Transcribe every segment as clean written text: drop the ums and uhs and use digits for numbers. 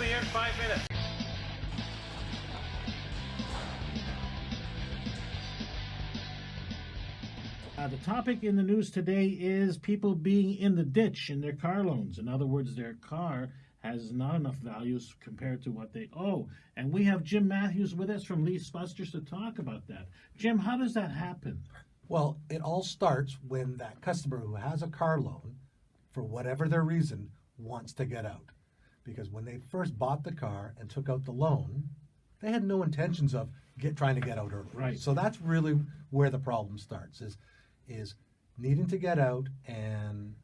be here in 5 minutes. The topic in the news today is people being in the ditch in their car loans. In other words, their car has not enough values compared to what they owe. And we have Jim Matthews with us from Leasebusters to talk about that. Jim, how does that happen? Well, it all starts when that customer who has a car loan, for whatever their reason, wants to get out. Because when they first bought the car and took out the loan, they had no intentions of trying to get out early. Right. So that's really where the problem starts, is needing to get out and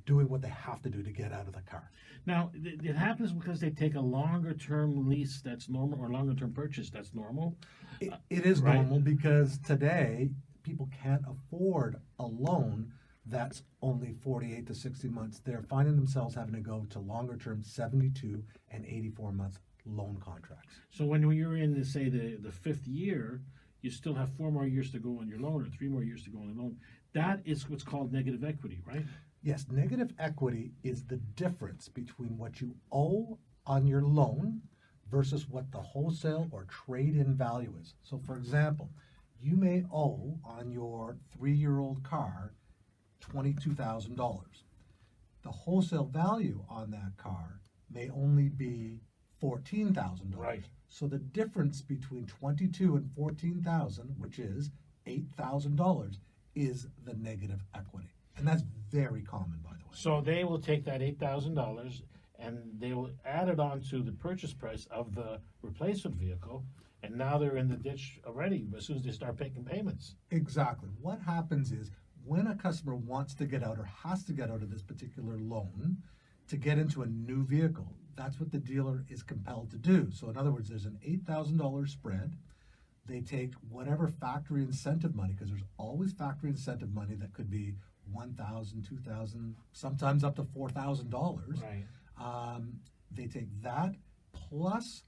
doing what they have to do to get out of the car. Now, it happens because they take a longer-term lease that's normal, or longer-term purchase that's normal. It is right. normal because today people can't afford a loan that's only 48 to 60 months. They're finding themselves having to go to longer-term 72 and 84-month loan contracts. So when you're in, say, the fifth year, you still have 4 more years to go on your loan or 3 more years to go on the loan. That is what's called negative equity, right? Yes, negative equity is the difference between what you owe on your loan versus what the wholesale or trade-in value is. So, for example, you may owe on your 3-year-old car $22,000. The wholesale value on that car may only be $14,000. Right. So the difference between $22,000 and $14,000, which is $8,000, is the negative equity. And that's very common, by the way. So they will take that $8,000 and they will add it on to the purchase price of the replacement vehicle, and now they're in the ditch already as soon as they start making payments. Exactly. What happens is when a customer wants to get out or has to get out of this particular loan to get into a new vehicle, that's what the dealer is compelled to do. So in other words, there's an $8,000 spread. They take whatever factory incentive money, because there's always factory incentive money that could be $1,000, $2,000, sometimes up to $4,000. Right. They take that plus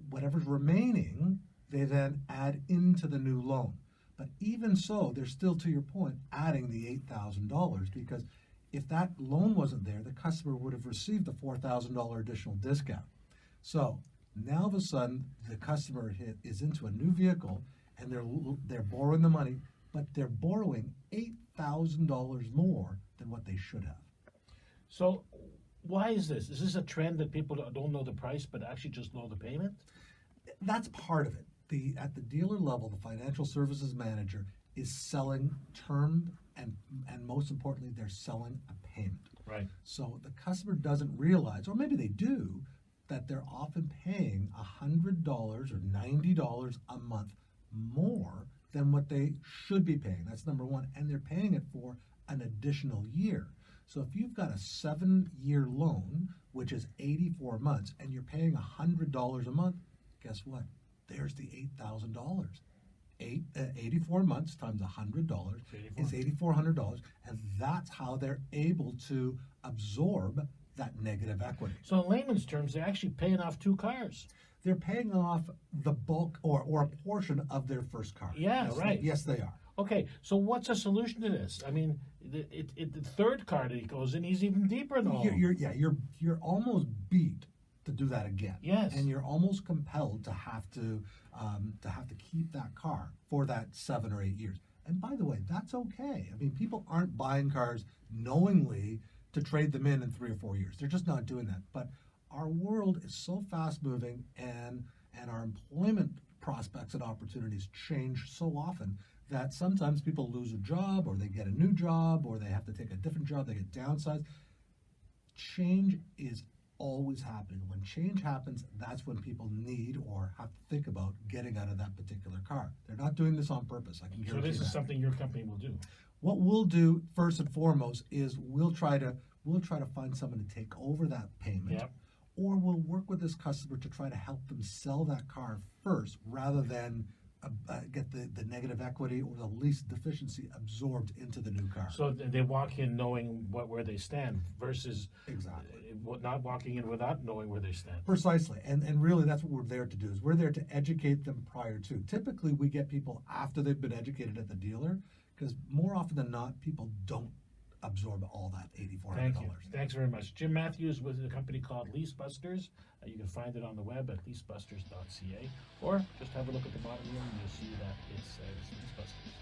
whatever's remaining, they then add into the new loan. But even so, they're still, to your point, adding the $8,000, because if that loan wasn't there, the customer would have received the $4,000 additional discount. So now all of a sudden, the customer is into a new vehicle and they're borrowing the money, but they're borrowing $8,000 more than what they should have. So why is this? Is this a trend that people don't know the price but actually just know the payment? That's part of it. At the dealer level, the financial services manager is selling term and most importantly, they're selling a payment. Right. So the customer doesn't realize, or maybe they do, that they're often paying $100 or $90 a month more than what they should be paying. That's number one. And they're paying it for an additional year. So if you've got a 7-year loan, which is 84 months, and you're paying $100 a month, guess what? There's the $8,000. 84 months times $100 is $8,400, and that's how they're able to absorb that negative equity. So in layman's terms, they're actually paying off 2 cars. They're paying off the bulk or a portion of their first car. Yeah, yes, right. Yes, they are. Okay, so what's a solution to this? I mean, the third car that he goes in, he's even deeper in the hole. You're almost beat to do that again. Yes. And you're almost compelled to have to keep that car for that 7 or 8 years. And by the way, that's okay. I mean, people aren't buying cars knowingly to trade them in 3 or 4 years. They're just not doing that. But our world is so fast moving, and our employment prospects and opportunities change so often that sometimes people lose a job, or they get a new job, or they have to take a different job, they get downsized. Change is always happening. When change happens, that's when people need or have to think about getting out of that particular car. They're not doing this on purpose. I can guarantee So this that. is something your company will do. What we'll do first and foremost is we'll try to find someone to take over that payment. Yep. Or we'll work with this customer to try to help them sell that car first, rather than get the negative equity or the lease deficiency absorbed into the new car. So they walk in knowing where they stand versus Exactly. Not walking in without knowing where they stand. Precisely. And really that's what we're there to do, is we're there to educate them prior to. Typically we get people after they've been educated at the dealer, because more often than not, people don't absorb all that $8,400. Thank you. Thanks very much. Jim Matthews with a company called Leasebusters. You can find it on the web at leasebusters.ca, or just have a look at the bottom here and you'll see that it's Leasebusters.